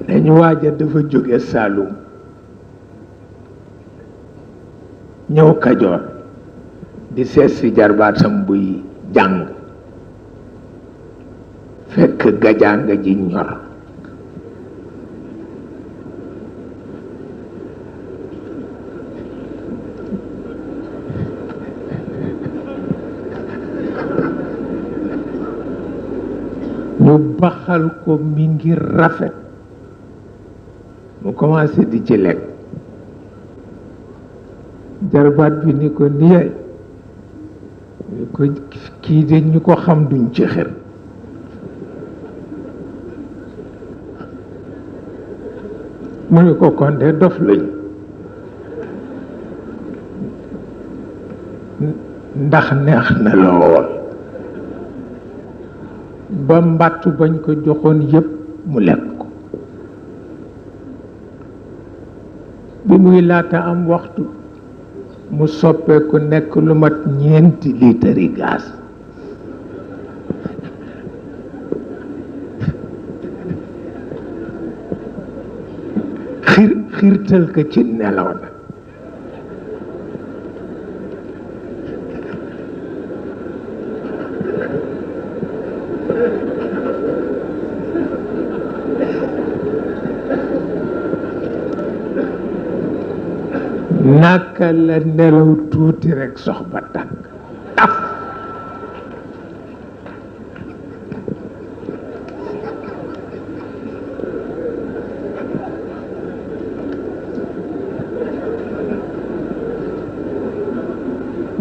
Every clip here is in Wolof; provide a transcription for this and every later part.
dañu waaja dafa jóge Saalum ñëw Kajoor di seet si jarbaatam buy jàng fekk gajaanga ji ñor ñu baxal ko mi ngi rafet mu commencé di ci lekk jarbaat bi ni ko niyaay ni ko kii de ñu ko xam duñ ci xër mu ni ko kon de dof lañu ndax neex na lool ba mbàttu bañ ko joxoon yépp mu lekk ko bi muy laata am waxtu mu soppeeku nekk lu mat 4 liitari gaas xiirtal ko ci nelaw na naka la nelaw tuuti rekk sox ba tàkk taf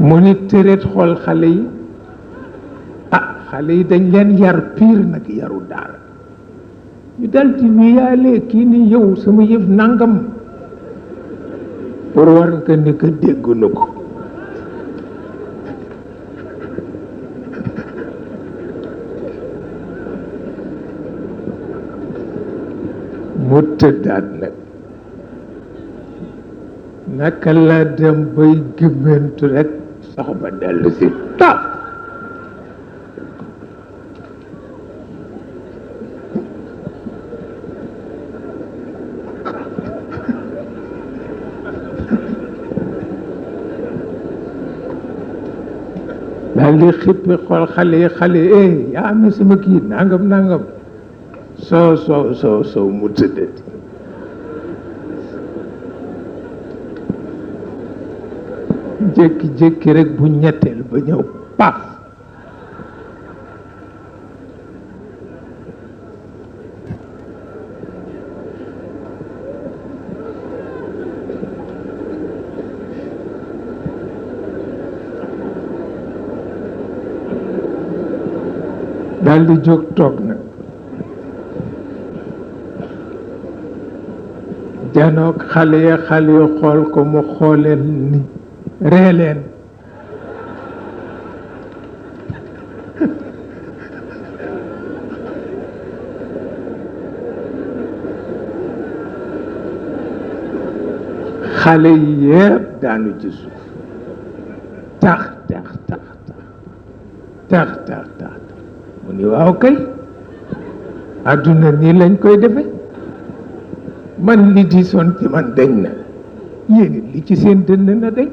mu ni tëreet xool xale yi xale yi dañ leen yar piir nag yaru daara ñu dal di wiyaale kii ni yow sama yëf nangam pour war nga ni ko dégg na ko mu tëddaat nag naka la dem bay gëmmentu rek sax ba dellu si taaf daal di xippi xool xale yi yaa am na sama kii nangam soo mu tëddati jékki rek bu ñetteel ba ñëw paf daal di jóg toog nag janoog xale yi xool ko mu xooleen ni ree leen xale yi yépp daanu ci suuf tax mu ni waaw kay àdduna nii lañ koy defe man li di son ci man dañ na yéen li ci seen dënn na dañ